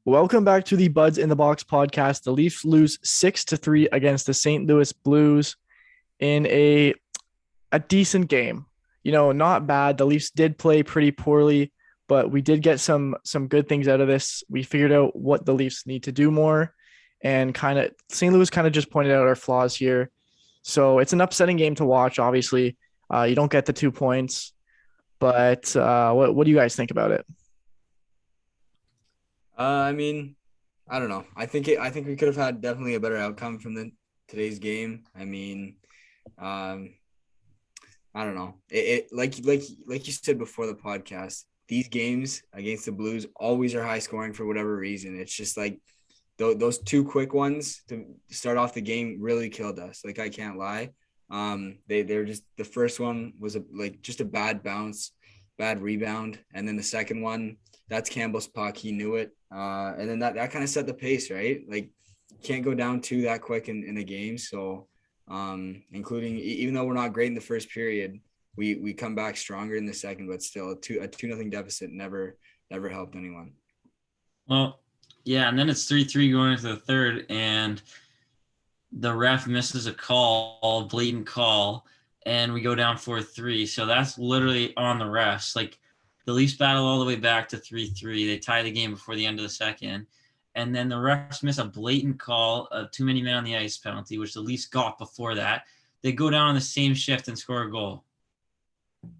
Welcome back to the Buds in the Box podcast. The Leafs lose 6-3 against the St. Louis Blues in a decent game. Not bad. The Leafs did play pretty poorly, but we did get some good things out of this. We figured out what the Leafs need to do more, and kind of St. Louis kind of just pointed out our flaws here. So it's an upsetting game to watch. Obviously, you don't get the 2 points, but what do you guys think about it? I mean, I don't know. I think we could have had definitely a better outcome from today's game. Um, I don't know. Like you said before the podcast, these games against the Blues always are high scoring for whatever reason. It's just like those two quick ones to start off the game really killed us. Like I can't lie. They're just the first one was just a bad bounce, bad rebound, and then the second one that's Campbell's puck. He knew it. And then that kind of set the pace, right? Like can't go down two that quick in a game. So including even though we're not great in the first period, we come back stronger in the second, but still a 2-0 deficit never helped anyone. Well, yeah, and then it's 3-3 going into the third, and the ref misses a blatant call, and we go down 4-3. So that's literally on the refs. Like the Leafs battle all the way back to 3-3. They tie the game before the end of the second. And then the refs miss a blatant call, a too many men on the ice penalty, which the Leafs got before that. They go down on the same shift and score a goal.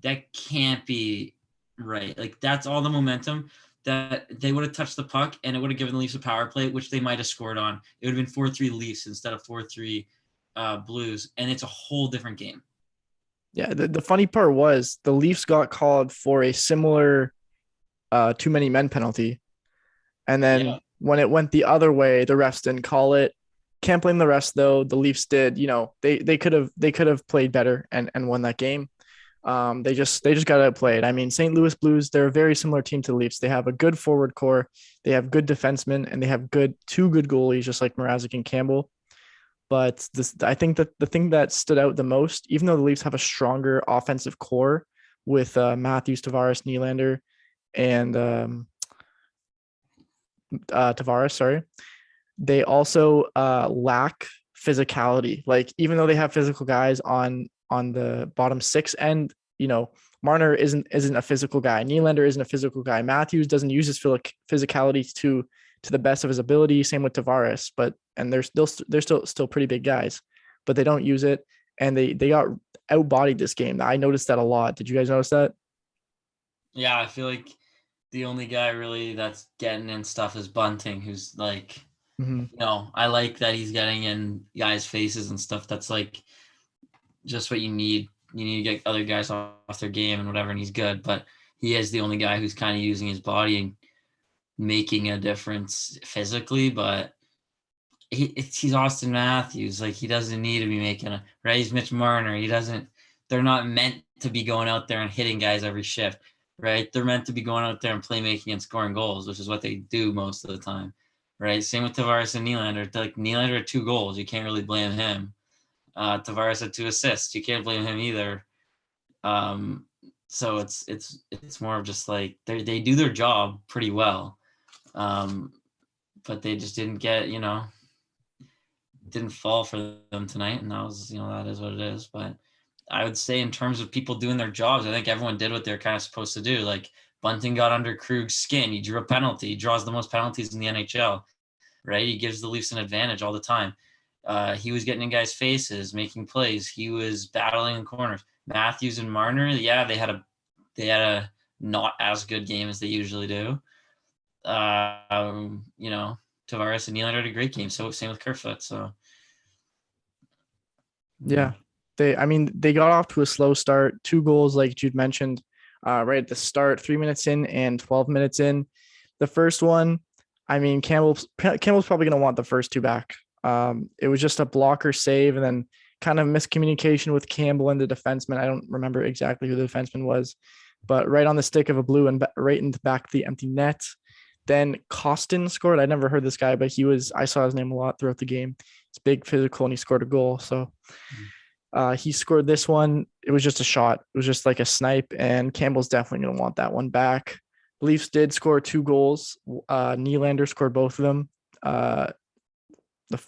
That can't be right. Like that's all the momentum that they would have touched the puck and it would have given the Leafs a power play, which they might have scored on. It would have been 4-3 Leafs instead of 4-3 Blues. And it's a whole different game. Yeah, the funny part was the Leafs got called for a similar too many men penalty. And then when it went the other way, the refs didn't call it. Can't blame the refs though. The Leafs did, they could have played better and won that game. They just got outplayed. I mean, St. Louis Blues, they're a very similar team to the Leafs. They have a good forward core, they have good defensemen, and they have two good goalies, just like Mrazek and Campbell. But I think that the thing that stood out the most, even though the Leafs have a stronger offensive core with Matthews, Tavares, Nylander, and Tavares, sorry, they also lack physicality. Like even though they have physical guys on the bottom six end, Marner isn't a physical guy. Nylander isn't a physical guy. Matthews doesn't use his physicality to the best of his ability. Same with Tavares, and they're still pretty big guys, but they don't use it, and they got outbodied this game. I noticed that a lot. Did you guys notice that? Yeah, I feel like the only guy really that's getting in stuff is Bunting, who's like, I like that he's getting in guys' faces and stuff. That's like just what you need. You need to get other guys off their game and whatever, and he's good. But he is the only guy who's kind of using his body and making a difference physically. But he's Austin Matthews. Like he doesn't need to be making right. He's Mitch Marner. They're not meant to be going out there and hitting guys every shift, right? They're meant to be going out there and playmaking and scoring goals, which is what they do most of the time, right? Same with Tavares and Nylander. Like Nylander had 2 goals. You can't really blame him. Tavares had 2 assists. You can't blame him either. So it's more of just like they do their job pretty well, but they just didn't get didn't fall for them tonight, and that is what it is. But I would say in terms of people doing their jobs, I think everyone did what they're kind of supposed to do. Like Bunting got under Krug's skin. He drew a penalty. He draws the most penalties in the NHL, right? He gives the Leafs an advantage all the time. He was getting in guys' faces, making plays. He was battling in corners. Matthews and Marner, yeah, they had a not as good game as they usually do. Tavares and Nylander had a great game. So same with Kerfoot. So yeah, they got off to a slow start. 2 goals, like Jude mentioned, right at the start, 3 minutes in and 12 minutes in. The first one, I mean, Campbell's probably going to want the first 2 back. It was just a blocker save and then kind of miscommunication with Campbell and the defenseman. I don't remember exactly who the defenseman was, but right on the stick of a blue and right in the back of the empty net. Then Costin scored. I never heard this guy, but I saw his name a lot throughout the game. It's big, physical, and he scored a goal. So he scored this one. It was just a shot. It was just like a snipe, and Campbell's definitely going to want that one back. Leafs did score 2 goals. Nylander scored both of them. What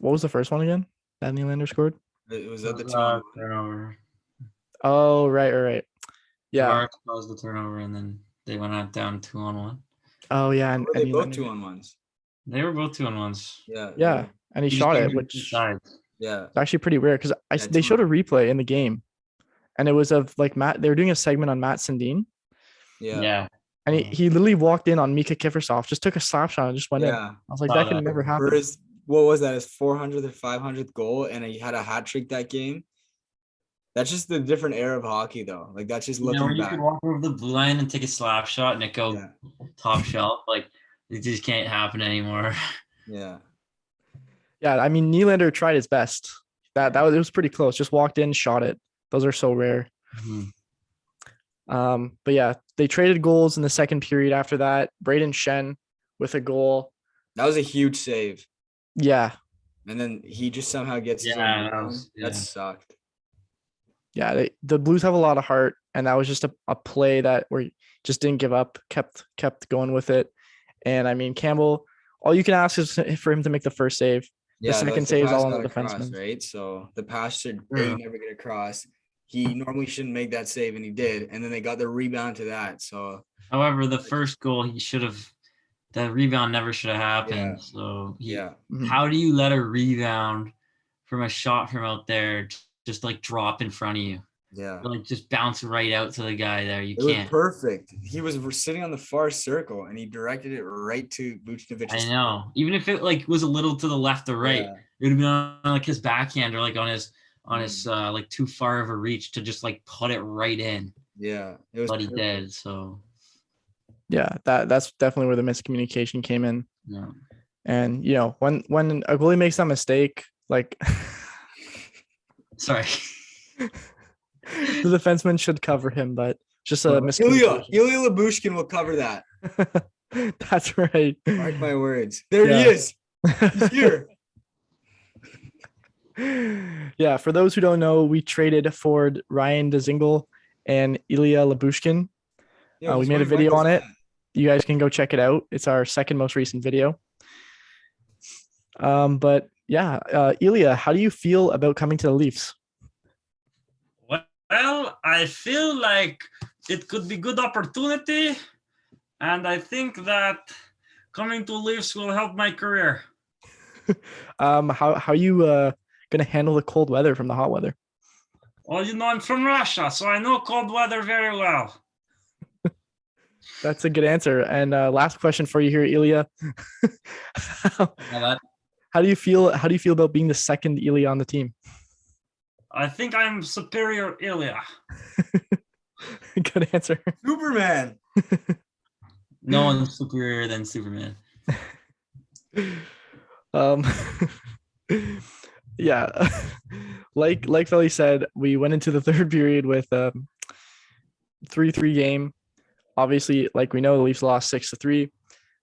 was the first one again that Nylander scored? It was at the turnover. Oh, right. Yeah. Mark caused the turnover, and then they went out down 2-on-1. Oh, yeah. And they both 2-on-1s. They were both 2-on-1s. Yeah. And he shot it, which is actually pretty weird because they showed a replay in the game. And it was of like Matt. They were doing a segment on Matt Sundin. Yeah. And he literally walked in on Mika Kiprusoff, just took a slap shot and just went in. I was like, that could never happen. What was that? His 400th or 500th goal, and he had a hat trick that game. That's just the different era of hockey, though. Like that's just looking back. You could walk over the blue line and take a slap shot and it go top shelf. Like it just can't happen anymore. Yeah. Yeah, I mean Nylander tried his best. It was pretty close. Just walked in, shot it. Those are so rare. Mm-hmm. But yeah, they traded goals in the second period after that. Braden Shen with a goal. That was a huge save. Yeah. And then he just somehow gets his own. That sucked. Yeah, the Blues have a lot of heart, and that was just a play that where he just didn't give up, kept going with it. And I mean, Campbell, all you can ask is for him to make the first save. The second save is all on the defenseman. Right? So the pass should never get across. He normally shouldn't make that save, and he did. And then they got the rebound to that. So, however, the first goal that rebound never should have happened. Yeah. So how do you let a rebound from a shot from out there just like drop in front of you? Yeah. Like just bounce right out to the guy there. It was perfect. He was sitting on the far circle and he directed it right to Buchnevich. I know. Even if it like was a little to the left or right, it would have been on like his backhand or like on his like too far of a reach to just like put it right in. Yeah. It was but he did, so yeah, that's definitely where the miscommunication came in. Yeah. And you know, when a goalie makes that mistake, like sorry. The defenseman should cover him, but just a miscommunication. Ilya Lyubushkin will cover that. That's right. Mark my words. There he is. He's here. Yeah, for those who don't know, we traded for Ryan Dzingel and Ilya Lyubushkin. We made a video on it. You guys can go check it out. It's our second most recent video. But yeah, Ilya, how do you feel about coming to the Leafs? Well, I feel like it could be good opportunity, and I think that coming to Leafs will help my career. How are you gonna handle the cold weather from the hot weather? Well, you know, I'm from Russia, so I know cold weather very well. That's a good answer. And last question for you here, Ilya. How do you feel about being the second Ilya on the team? I think I'm superior Ilya. Good answer. Superman. No one's superior than Superman. Yeah. Like Philly said, we went into the third period with 3-3 game. Obviously, like we know, the Leafs lost 6-3.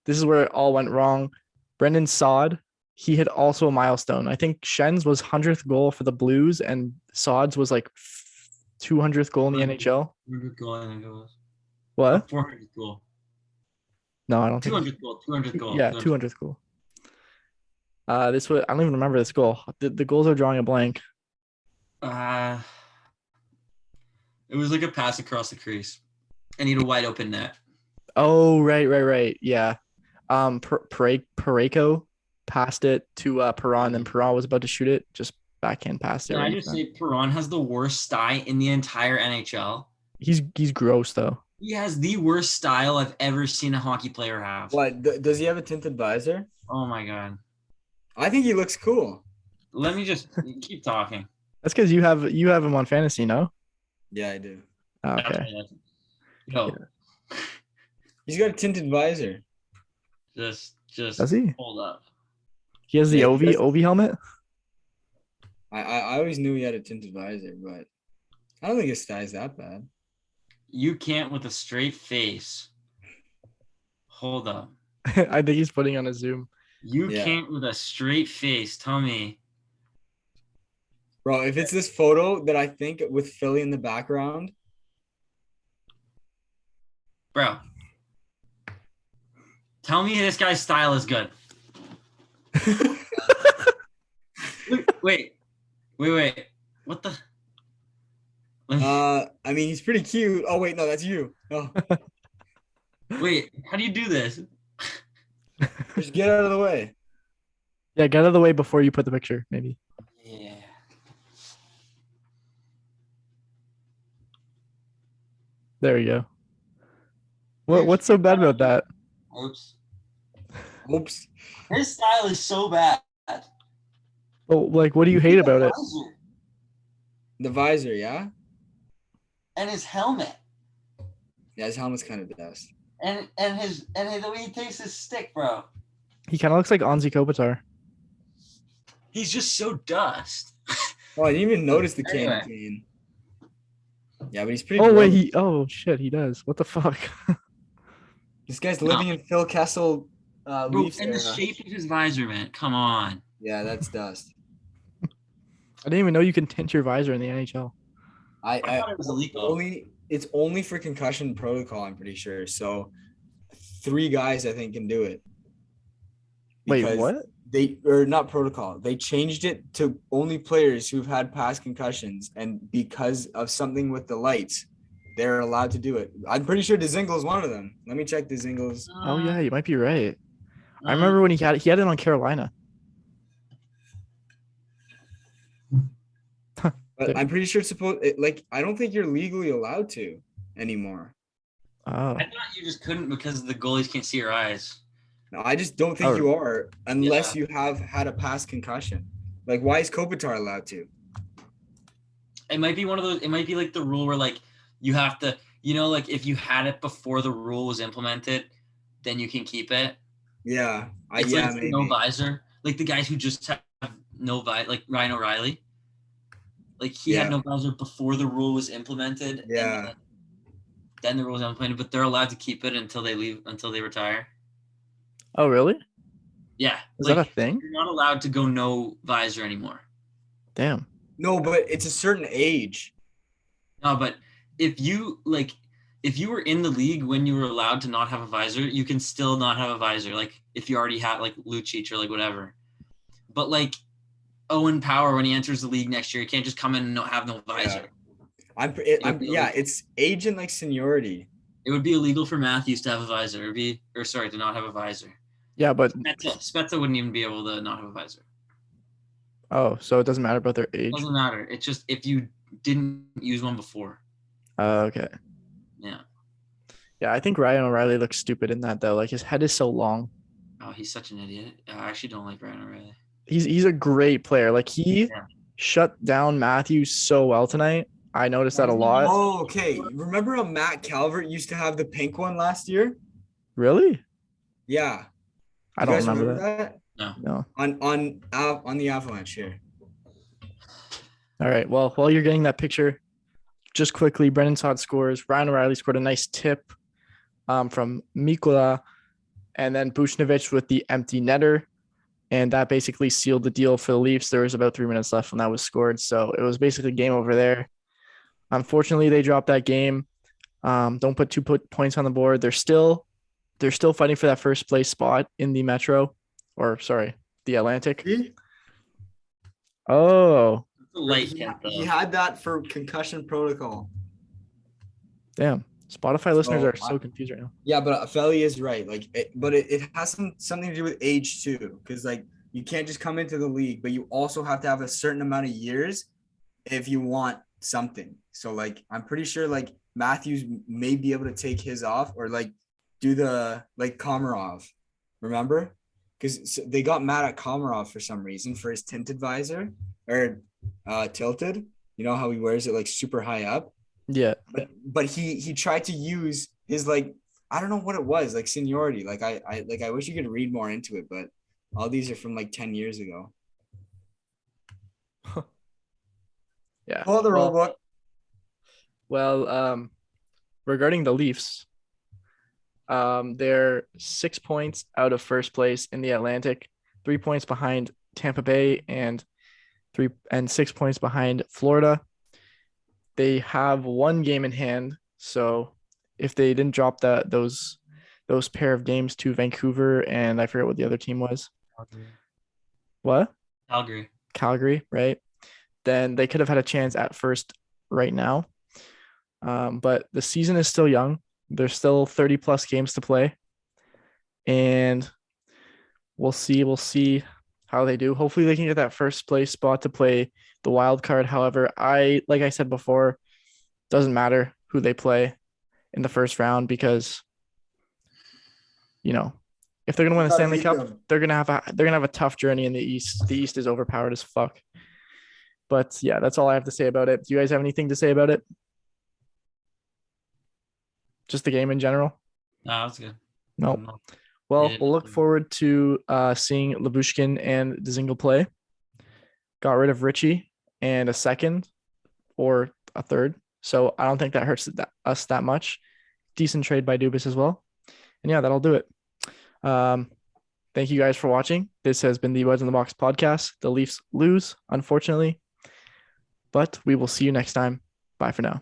This is where it all went wrong. Brendan Saad, he hit also a milestone. I think Schen's was 100th goal for the Blues, and Saad's was like 200th goal in the NHL. 200th goal, I think it was. What? 400th goal. No, I don't think. 200th goal. 200th goal. Yeah, 200th goal. This was, I don't even remember this goal. The goals are drawing a blank. It was like a pass across the crease, and he had a wide open net. Oh, right. Yeah. Pareko passed it to Perron, and Perron was about to shoot it, just backhand passed it. Can I just say Perron has the worst style in the entire NHL? He's gross though. He has the worst style I've ever seen a hockey player have. What? Does he have a tinted visor? Oh my god. I think he looks cool. Let me just keep talking. That's because you have him on fantasy, no? Yeah, I do. Oh, okay. No. Yeah. He's got a tinted visor. Just does he? Hold up. He has the Ovi helmet? I always knew he had a tinted visor, but I don't think his style's that bad. You can't with a straight face. Hold up. I think he's putting on a zoom. You can't with a straight face tell me. Bro, if it's this photo that I think with Philly in the background. Bro. Tell me this guy's style is good. Wait. What the? I mean, he's pretty cute. Oh wait, no, that's you. Oh, Wait, how do you do this? just get out of the way. Yeah, get out of the way before you put the picture, maybe. Yeah. There you go. What's so bad about that? Oops. Oops. His style is so bad. Oh, like, what do you hate about it? The visor, yeah. And his helmet. Yeah, his helmet's kind of dust. And the way he takes his stick, bro. He kind of looks like Anze Kopitar. He's just so dust. Oh, I didn't even notice the Anyway. cane. Yeah, but he's pretty. Oh gross. wait, shit, he does. What the fuck? This guy's living in Phil Kessel. Bro, Leafs and the era. shape of his visor, man. Come on. Yeah, that's dust. I didn't even know you can tint your visor in the NHL. I thought it was illegal. It's only for concussion protocol, I'm pretty sure. So 3 guys I think can do it. Wait, what? Not protocol. They changed it to only players who've had past concussions, and because of something with the lights, they're allowed to do it. I'm pretty sure Dzingel is one of them. Let me check Dzingel's. Oh yeah, you might be right. I remember when he had it on Carolina. But I'm pretty sure it's I don't think you're legally allowed to anymore. Oh. I thought you just couldn't because the goalies can't see your eyes. No, I just don't think you are unless you have had a past concussion. Like, why is Kopitar allowed to? It might be one of those. It might be like the rule where like you have to, like if you had it before the rule was implemented, then you can keep it. Yeah, It's like maybe. no visor, like the guys who just have no visor, like Ryan O'Reilly. Like he had no visor before the rule was implemented. Yeah. And then the rule was implemented, but they're allowed to keep it until they retire. Oh really? Yeah. Is that a thing? You're not allowed to go no visor anymore. Damn. No, but it's a certain age. No, but if you were in the league when you were allowed to not have a visor, you can still not have a visor. Like if you already have like Lucic or like whatever. But like Owen Power, when he enters the league next year, he can't just come in and have no visor. It's age and like seniority. It would be illegal for Matthews to have a visor. To not have a visor. Yeah, but Spezza wouldn't even be able to not have a visor. Oh, so it doesn't matter about their age? It doesn't matter. It's just if you didn't use one before. Okay. Yeah. Yeah, I think Ryan O'Reilly looks stupid in that though. Like his head is so long. Oh, he's such an idiot. I actually don't like Ryan O'Reilly. He's a great player. Like he shut down Matthews so well tonight. I noticed that a lot. Oh, okay. Remember how Matt Calvert used to have the pink one last year? Really? Yeah. I don't remember that. No. On the Avalanche here. All right. Well, while you're getting that picture, just quickly, Brendan Saad scores. Ryan O'Reilly scored a nice tip from Mikula, and then Buchnevich with the empty netter. And that basically sealed the deal for the Leafs. There was about 3 minutes left when that was scored. So it was basically game over there. Unfortunately, they dropped that game. Don't put 2 points on the board. They're still fighting for that first place spot in the Metro. The Atlantic. See? Oh. He had that for concussion protocol. Damn. Spotify listeners are so confused right now. Yeah, but Felly is right. It has something to do with age too, because like you can't just come into the league, but you also have to have a certain amount of years if you want something. So like I'm pretty sure like Matthews may be able to take his off or like do the like Komarov, remember? Because they got mad at Komarov for some reason for his tinted visor or tilted. You know how he wears it like super high up. Yeah. But he tried to use his like I don't know what it was, like seniority. Like I wish you could read more into it, but all these are from like 10 years ago. Yeah. Pull the rule book. Well, regarding the Leafs, they're 6 points out of first place in the Atlantic, 3 points behind Tampa Bay and 6 points behind Florida. They have 1 game in hand, so if they didn't drop those those pair of games to Vancouver and I forget what the other team was. Calgary. What? Calgary. Calgary, right? Then they could have had a chance at first right now. But the season is still young. There's still 30 plus games to play. And we'll see. We'll see how they do. Hopefully they can get that first place spot to play the wild card. However, like I said before, doesn't matter who they play in the first round because if they're gonna win the Stanley Cup, they're gonna have a tough journey in the East. The East is overpowered as fuck. But yeah, that's all I have to say about it. Do you guys have anything to say about it? Just the game in general? No, that's good. No. Well, we'll look forward to seeing Lyubushkin and Dzingel play. Got rid of Richie and a second or a third. So I don't think that hurts us that much. Decent trade by Dubas as well. And yeah, that'll do it. Thank you guys for watching. This has been the Weds in the Box podcast. The Leafs lose, unfortunately. But we will see you next time. Bye for now.